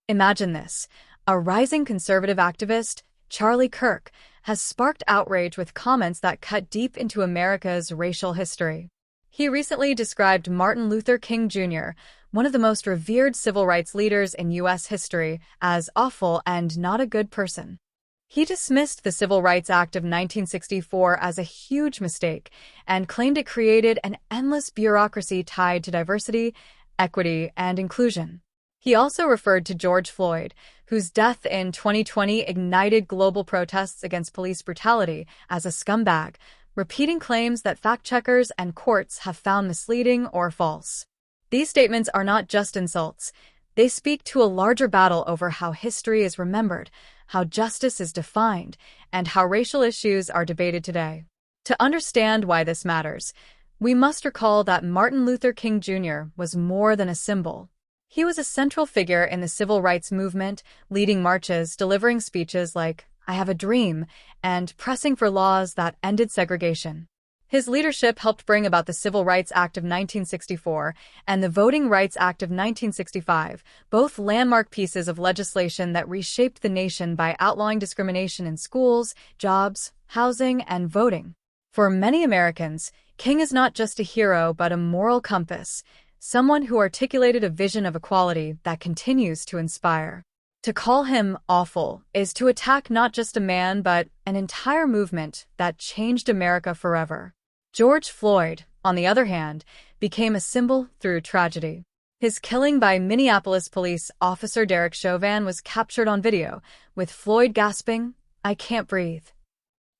Imagine this. A rising conservative activist, Charlie Kirk, has sparked outrage with comments that cut deep into America's racial history. He recently described Martin Luther King Jr., one of the most revered civil rights leaders in U.S. history, as awful and not a good person. He dismissed the Civil Rights Act of 1964 as a huge mistake and claimed it created an endless bureaucracy tied to diversity, equity, and inclusion. He also referred to George Floyd, whose death in 2020 ignited global protests against police brutality, as a scumbag, repeating claims that fact-checkers and courts have found misleading or false. These statements are not just insults. They speak to a larger battle over how history is remembered, how justice is defined, and how racial issues are debated today. To understand why this matters, we must recall that Martin Luther King Jr. was more than a symbol. He was a central figure in the civil rights movement, leading marches, delivering speeches like, "I have a dream," and pressing for laws that ended segregation. His leadership helped bring about the Civil Rights Act of 1964 and the Voting Rights Act of 1965, both landmark pieces of legislation that reshaped the nation by outlawing discrimination in schools, jobs, housing, and voting. For many Americans, King is not just a hero but a moral compass, someone who articulated a vision of equality that continues to inspire. To call him awful is to attack not just a man but an entire movement that changed America forever. George Floyd, on the other hand, became a symbol through tragedy. His killing by Minneapolis police officer Derek Chauvin was captured on video, with Floyd gasping, "I can't breathe."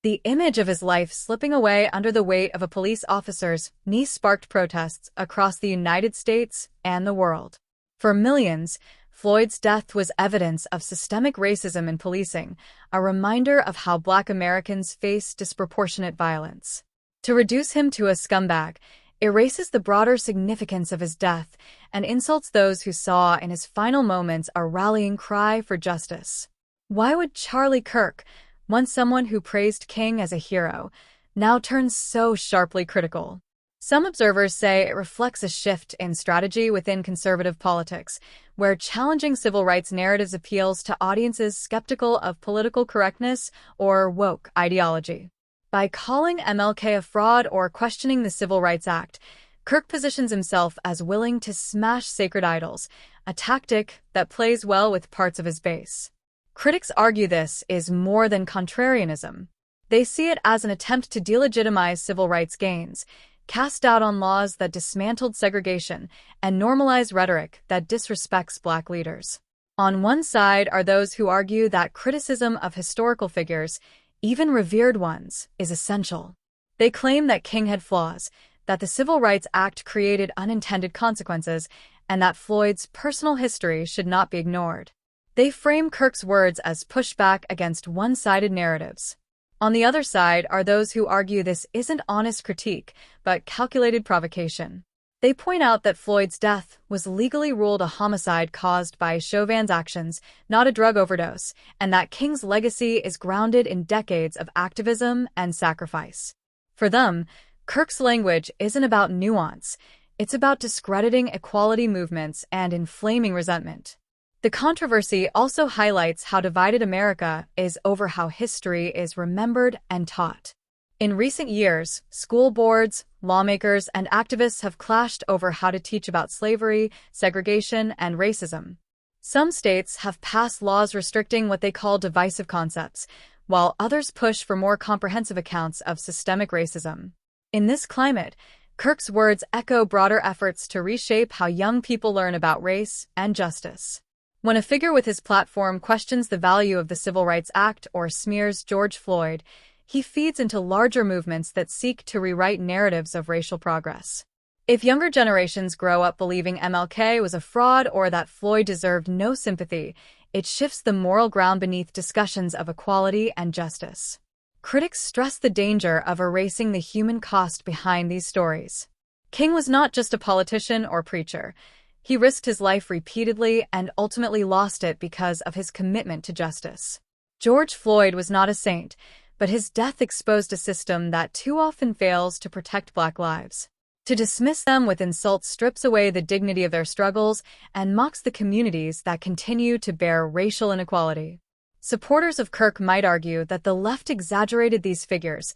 The image of his life slipping away under the weight of a police officer's knee sparked protests across the United States and the world. For millions, Floyd's death was evidence of systemic racism in policing, a reminder of how Black Americans face disproportionate violence. To reduce him to a scumbag erases the broader significance of his death and insults those who saw in his final moments a rallying cry for justice. Why would Charlie Kirk, once someone who praised King as a hero, now turn so sharply critical? Some observers say it reflects a shift in strategy within conservative politics, where challenging civil rights narratives appeals to audiences skeptical of political correctness or woke ideology. By calling MLK a fraud or questioning the Civil Rights Act, Kirk positions himself as willing to smash sacred idols, a tactic that plays well with parts of his base. Critics argue this is more than contrarianism. They see it as an attempt to delegitimize civil rights gains, cast doubt on laws that dismantled segregation, and normalize rhetoric that disrespects Black leaders. On one side are those who argue that criticism of historical figures, even revered ones, is essential. They claim that King had flaws, that the Civil Rights Act created unintended consequences, and that Floyd's personal history should not be ignored. They frame Kirk's words as pushback against one-sided narratives. On the other side are those who argue this isn't honest critique, but calculated provocation. They point out that Floyd's death was legally ruled a homicide caused by Chauvin's actions, not a drug overdose, and that King's legacy is grounded in decades of activism and sacrifice. For them, Kirk's language isn't about nuance, it's about discrediting equality movements and inflaming resentment. The controversy also highlights how divided America is over how history is remembered and taught. In recent years, school boards, lawmakers, and activists have clashed over how to teach about slavery, segregation, and racism. Some states have passed laws restricting what they call divisive concepts, while others push for more comprehensive accounts of systemic racism. In this climate, Kirk's words echo broader efforts to reshape how young people learn about race and justice. When a figure with his platform questions the value of the Civil Rights Act or smears George Floyd, he feeds into larger movements that seek to rewrite narratives of racial progress. If younger generations grow up believing MLK was a fraud or that Floyd deserved no sympathy, it shifts the moral ground beneath discussions of equality and justice. Critics stress the danger of erasing the human cost behind these stories. King was not just a politician or preacher. He risked his life repeatedly and ultimately lost it because of his commitment to justice. George Floyd was not a saint, but his death exposed a system that too often fails to protect Black lives. To dismiss them with insults strips away the dignity of their struggles and mocks the communities that continue to bear racial inequality. Supporters of Kirk might argue that the left exaggerated these figures,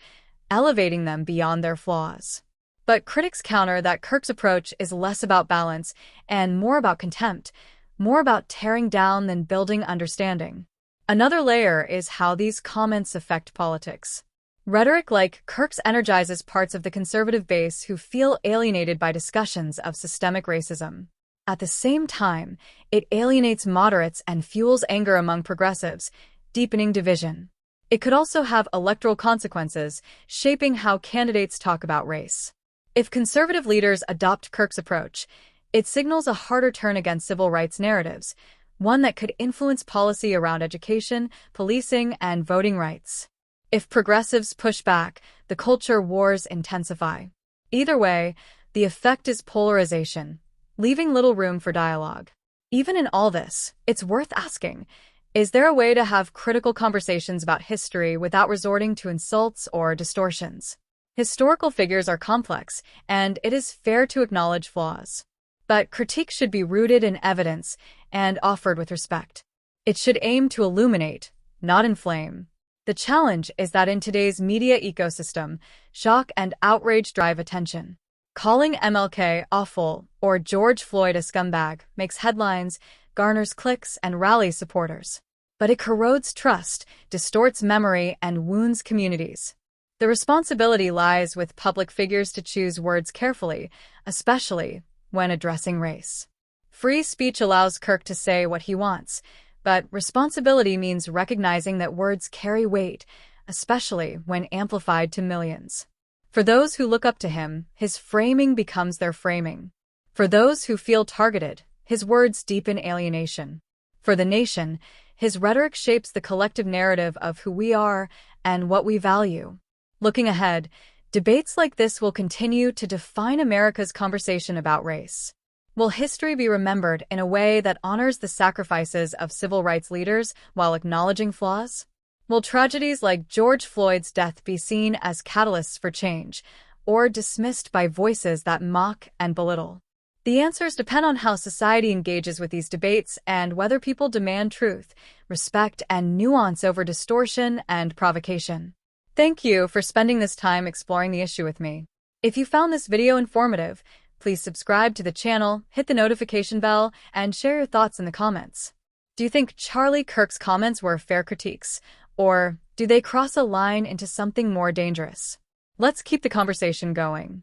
elevating them beyond their flaws. But critics counter that Kirk's approach is less about balance and more about contempt, more about tearing down than building understanding. Another layer is how these comments affect politics. Rhetoric like Kirk's energizes parts of the conservative base who feel alienated by discussions of systemic racism. At the same time, it alienates moderates and fuels anger among progressives, deepening division. It could also have electoral consequences, shaping how candidates talk about race. If conservative leaders adopt Kirk's approach, it signals a harder turn against civil rights narratives, one that could influence policy around education, policing, and voting rights. If progressives push back, the culture wars intensify. Either way, the effect is polarization, leaving little room for dialogue. Even in all this, it's worth asking, is there a way to have critical conversations about history without resorting to insults or distortions? Historical figures are complex, and it is fair to acknowledge flaws. But critique should be rooted in evidence and offered with respect. It should aim to illuminate, not inflame. The challenge is that in today's media ecosystem, shock and outrage drive attention. Calling MLK awful or George Floyd a scumbag makes headlines, garners clicks, and rallies supporters. But it corrodes trust, distorts memory, and wounds communities. The responsibility lies with public figures to choose words carefully, especially when addressing race. Free speech allows Kirk to say what he wants, but responsibility means recognizing that words carry weight, especially when amplified to millions. For those who look up to him, his framing becomes their framing. For those who feel targeted, his words deepen alienation. For the nation, his rhetoric shapes the collective narrative of who we are and what we value. Looking ahead, debates like this will continue to define America's conversation about race. Will history be remembered in a way that honors the sacrifices of civil rights leaders while acknowledging flaws? Will tragedies like George Floyd's death be seen as catalysts for change, or dismissed by voices that mock and belittle? The answers depend on how society engages with these debates and whether people demand truth, respect, and nuance over distortion and provocation. Thank you for spending this time exploring the issue with me. If you found this video informative, please subscribe to the channel, hit the notification bell, and share your thoughts in the comments. Do you think Charlie Kirk's comments were fair critiques, or do they cross a line into something more dangerous? Let's keep the conversation going.